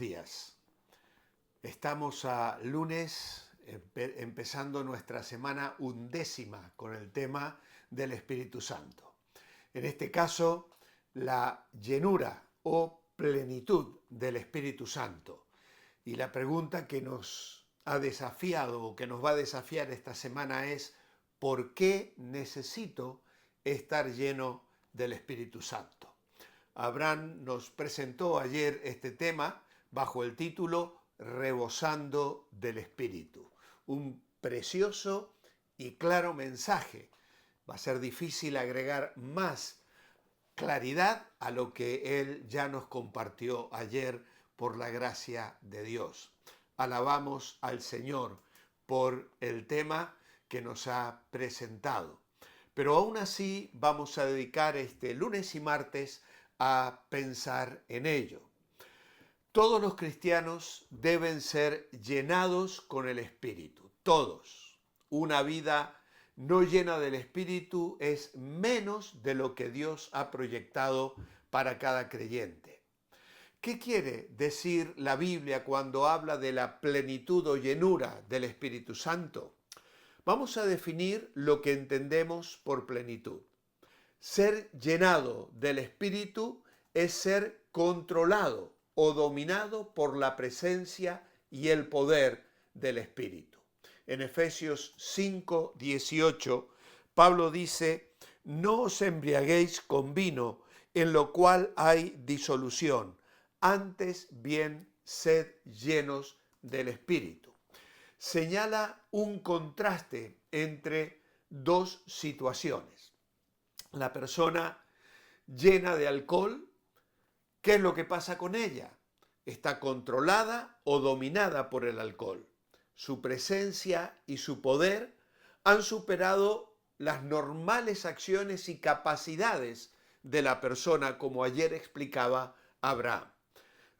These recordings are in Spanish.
días. Estamos a lunes, empezando nuestra semana 11 con el tema del Espíritu Santo. En este caso, la llenura o plenitud del Espíritu Santo. Y la pregunta que nos ha desafiado o que nos va a desafiar esta semana es: ¿por qué necesito estar lleno del Espíritu Santo? Abraham nos presentó ayer este tema bajo el título Rebosando del Espíritu. Un precioso y claro mensaje. Va a ser difícil agregar más claridad a lo que él ya nos compartió ayer por la gracia de Dios. Alabamos al Señor por el tema que nos ha presentado. Pero aún así vamos a dedicar este lunes y martes a pensar en ello. Todos los cristianos deben ser llenados con el Espíritu, todos. Una vida no llena del Espíritu es menos de lo que Dios ha proyectado para cada creyente. ¿Qué quiere decir la Biblia cuando habla de la plenitud o llenura del Espíritu Santo? Vamos a definir lo que entendemos por plenitud. Ser llenado del Espíritu es ser controlado o dominado por la presencia y el poder del Espíritu. En Efesios 5:18, Pablo dice: no os embriaguéis con vino, en lo cual hay disolución, antes bien sed llenos del Espíritu. Señala un contraste entre dos situaciones. La persona llena de alcohol, ¿qué es lo que pasa con ella? Está controlada o dominada por el alcohol. Su presencia y su poder han superado las normales acciones y capacidades de la persona, como ayer explicaba Abraham.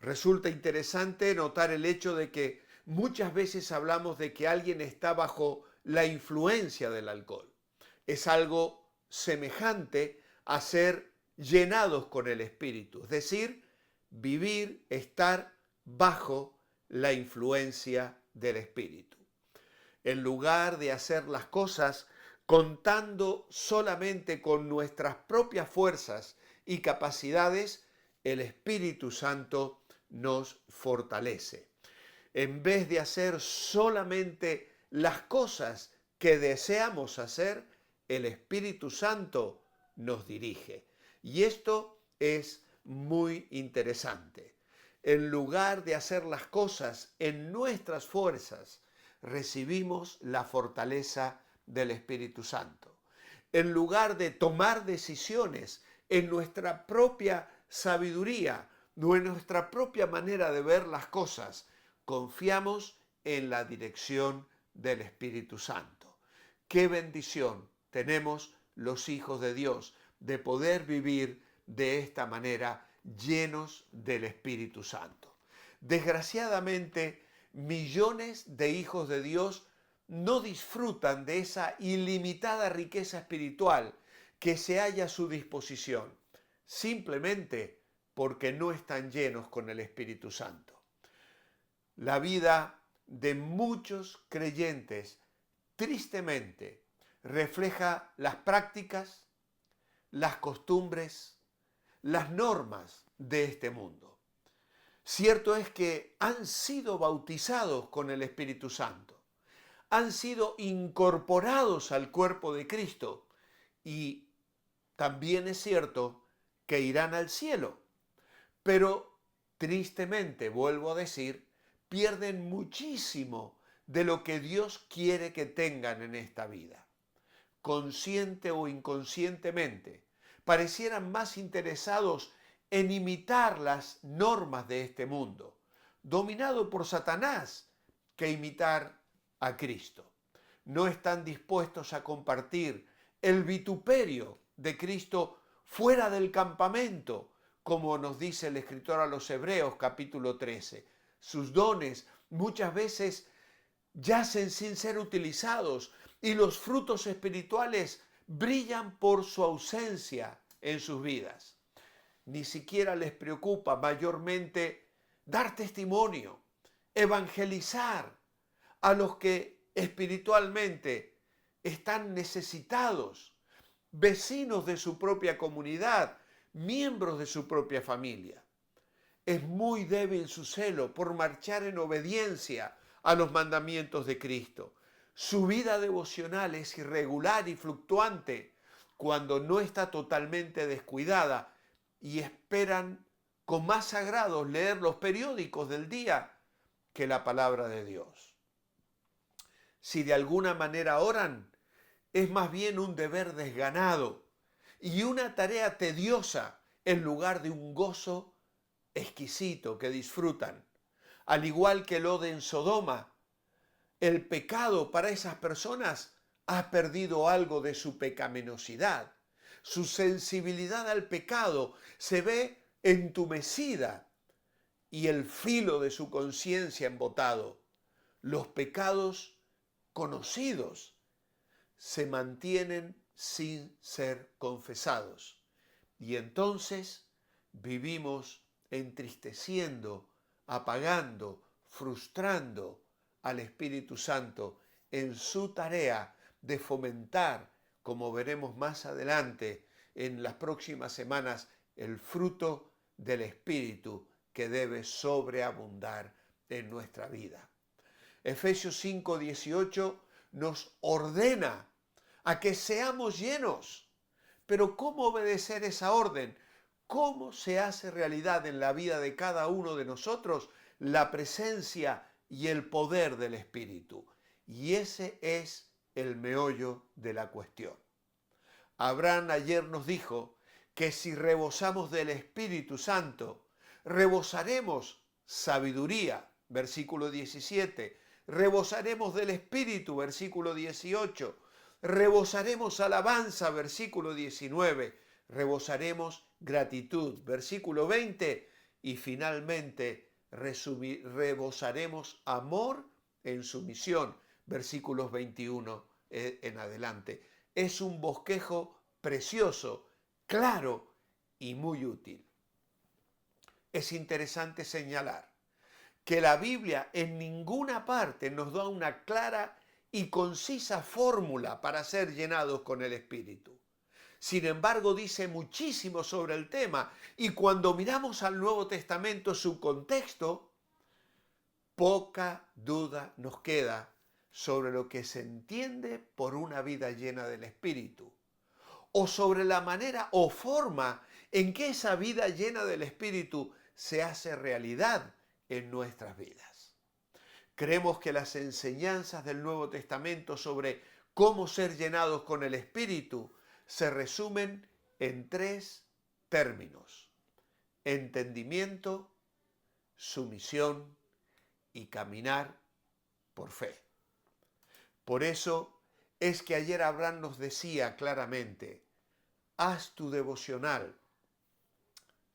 Resulta interesante notar el hecho de que muchas veces hablamos de que alguien está bajo la influencia del alcohol. Es algo semejante a ser llenados con el Espíritu, es decir, vivir, estar bajo la influencia del Espíritu. En lugar de hacer las cosas contando solamente con nuestras propias fuerzas y capacidades, el Espíritu Santo nos fortalece. En vez de hacer solamente las cosas que deseamos hacer, el Espíritu Santo nos dirige. Y esto es muy interesante. En lugar de hacer las cosas en nuestras fuerzas, recibimos la fortaleza del Espíritu Santo. En lugar de tomar decisiones en nuestra propia sabiduría, en nuestra propia manera de ver las cosas, confiamos en la dirección del Espíritu Santo. ¡Qué bendición tenemos los hijos de Dios de poder vivir de esta manera, llenos del Espíritu Santo! Desgraciadamente, millones de hijos de Dios no disfrutan de esa ilimitada riqueza espiritual que se halla a su disposición, simplemente porque no están llenos con el Espíritu Santo. La vida de muchos creyentes, tristemente, refleja las prácticas, las costumbres, las normas de este mundo. Cierto es que han sido bautizados con el Espíritu Santo, han sido incorporados al cuerpo de Cristo y también es cierto que irán al cielo. Pero tristemente, vuelvo a decir, pierden muchísimo de lo que Dios quiere que tengan en esta vida. Consciente o inconscientemente, parecieran más interesados en imitar las normas de este mundo, dominado por Satanás, que imitar a Cristo. No están dispuestos a compartir el vituperio de Cristo fuera del campamento, como nos dice el escritor a los Hebreos capítulo 13. Sus dones muchas veces yacen sin ser utilizados y los frutos espirituales brillan por su ausencia en sus vidas. Ni siquiera les preocupa mayormente dar testimonio, evangelizar a los que espiritualmente están necesitados, vecinos de su propia comunidad, miembros de su propia familia. Es muy débil su celo por marchar en obediencia a los mandamientos de Cristo. Su vida devocional es irregular y fluctuante cuando no está totalmente descuidada y esperan con más agrado leer los periódicos del día que la palabra de Dios. Si de alguna manera oran, es más bien un deber desganado y una tarea tediosa en lugar de un gozo exquisito que disfrutan. Al igual que lo de en Sodoma, el pecado para esas personas ha perdido algo de su pecaminosidad. Su sensibilidad al pecado se ve entumecida y el filo de su conciencia embotado. Los pecados conocidos se mantienen sin ser confesados. Y entonces vivimos entristeciendo, apagando, frustrando al Espíritu Santo en su tarea de fomentar, como veremos más adelante en las próximas semanas, el fruto del Espíritu que debe sobreabundar en nuestra vida. Efesios 5:18 nos ordena a que seamos llenos. Pero ¿cómo obedecer esa orden? ¿Cómo se hace realidad en la vida de cada uno de nosotros la presencia y el poder del Espíritu? Y ese es el meollo de la cuestión. Abraham ayer nos dijo que si rebosamos del Espíritu Santo, rebosaremos sabiduría, versículo 17, rebosaremos del Espíritu, versículo 18, rebosaremos alabanza, versículo 19, rebosaremos gratitud, versículo 20, y finalmente rebosaremos amor en sumisión, versículos 21 en adelante. Es un bosquejo precioso, claro y muy útil. Es interesante señalar que la Biblia en ninguna parte nos da una clara y concisa fórmula para ser llenados con el Espíritu. Sin embargo, dice muchísimo sobre el tema y cuando miramos al Nuevo Testamento, su contexto, poca duda nos queda sobre lo que se entiende por una vida llena del Espíritu o sobre la manera o forma en que esa vida llena del Espíritu se hace realidad en nuestras vidas. Creemos que las enseñanzas del Nuevo Testamento sobre cómo ser llenados con el Espíritu se resumen en 3 términos: entendimiento, sumisión y caminar por fe. Por eso es que ayer Abraham nos decía claramente: haz tu devocional,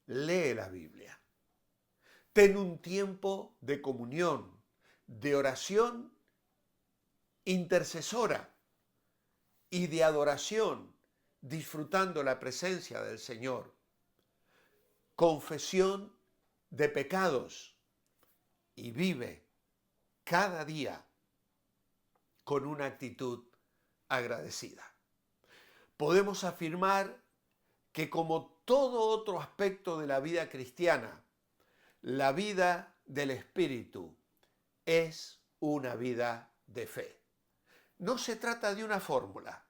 lee la Biblia, ten un tiempo de comunión, de oración intercesora y de adoración, disfrutando la presencia del Señor, confesión de pecados y vive cada día con una actitud agradecida. Podemos afirmar que como todo otro aspecto de la vida cristiana, la vida del Espíritu es una vida de fe. No se trata de una fórmula.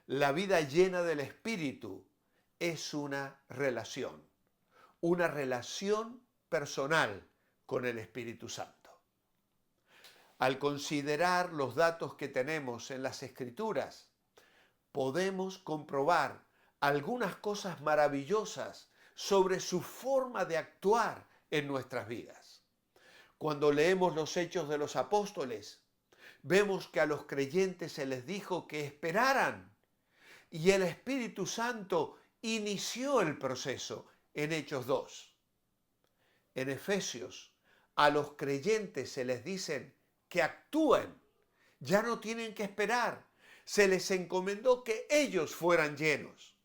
La vida llena del Espíritu es una relación personal con el Espíritu Santo. Al considerar los datos que tenemos en las Escrituras, podemos comprobar algunas cosas maravillosas sobre su forma de actuar en nuestras vidas. Cuando leemos los Hechos de los Apóstoles, vemos que a los creyentes se les dijo que esperaran y el Espíritu Santo inició el proceso en Hechos 2. En Efesios, a los creyentes se les dicen que actúen, ya no tienen que esperar, se les encomendó que ellos fueran llenos.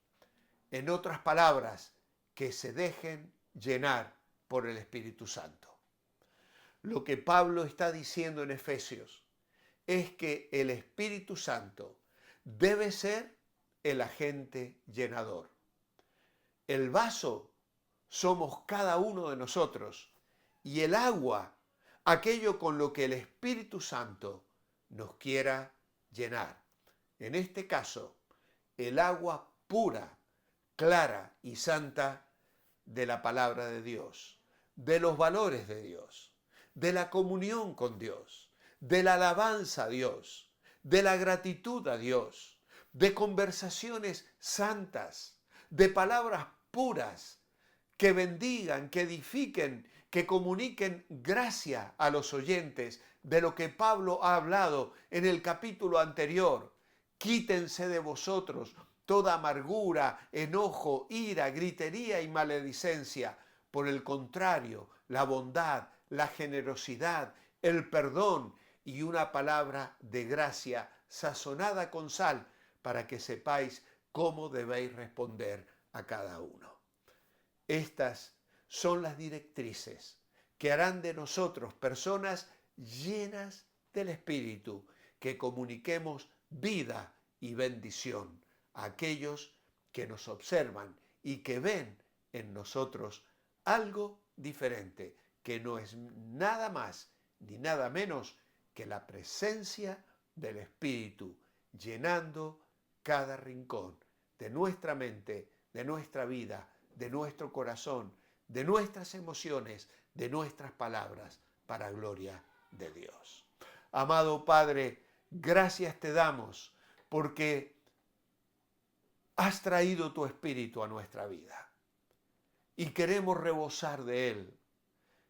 En otras palabras, que se dejen llenar por el Espíritu Santo. Lo que Pablo está diciendo en Efesios es que el Espíritu Santo debe ser el agente llenador. El vaso somos cada uno de nosotros y el agua, aquello con lo que el Espíritu Santo nos quiera llenar. En este caso, el agua pura, clara y santa de la palabra de Dios, de los valores de Dios, de la comunión con Dios, de la alabanza a Dios, de la gratitud a Dios, de conversaciones santas, de palabras puras que bendigan, que edifiquen, que comuniquen gracia a los oyentes de lo que Pablo ha hablado en el capítulo anterior. Quítense de vosotros toda amargura, enojo, ira, gritería y maledicencia. Por el contrario, la bondad, la generosidad, el perdón y una palabra de gracia sazonada con sal para que sepáis cómo debéis responder a cada uno. Estas son las directrices que harán de nosotros personas llenas del Espíritu, que comuniquemos vida y bendición a aquellos que nos observan y que ven en nosotros algo diferente, que no es nada más ni nada menos que la presencia del Espíritu llenando cada rincón de nuestra mente, de nuestra vida, de nuestro corazón, de nuestras emociones, de nuestras palabras, para gloria de Dios. Amado Padre, gracias te damos porque has traído tu Espíritu a nuestra vida y queremos rebosar de él.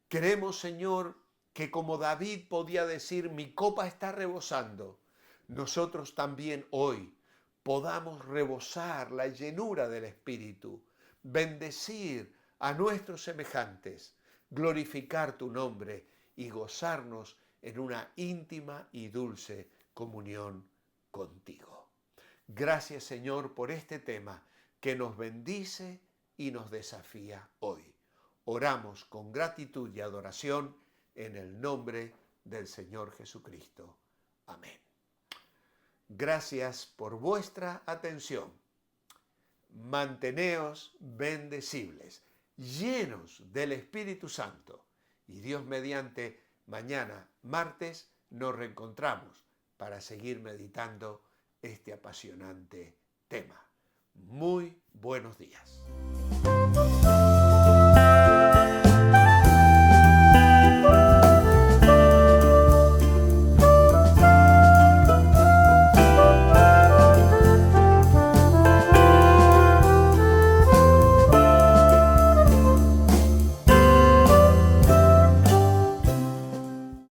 Queremos, Señor, que como David podía decir, mi copa está rebosando, nosotros también hoy podamos rebosar la llenura del Espíritu, bendecir a nuestros semejantes, glorificar tu nombre y gozarnos en una íntima y dulce comunión contigo. Gracias, Señor, por este tema que nos bendice y nos desafía hoy. Oramos con gratitud y adoración en el nombre del Señor Jesucristo. Amén. Gracias por vuestra atención. Manteneos bendecibles, llenos del Espíritu Santo. Y Dios mediante, mañana, martes, nos reencontramos para seguir meditando este apasionante tema. Muy buenos días.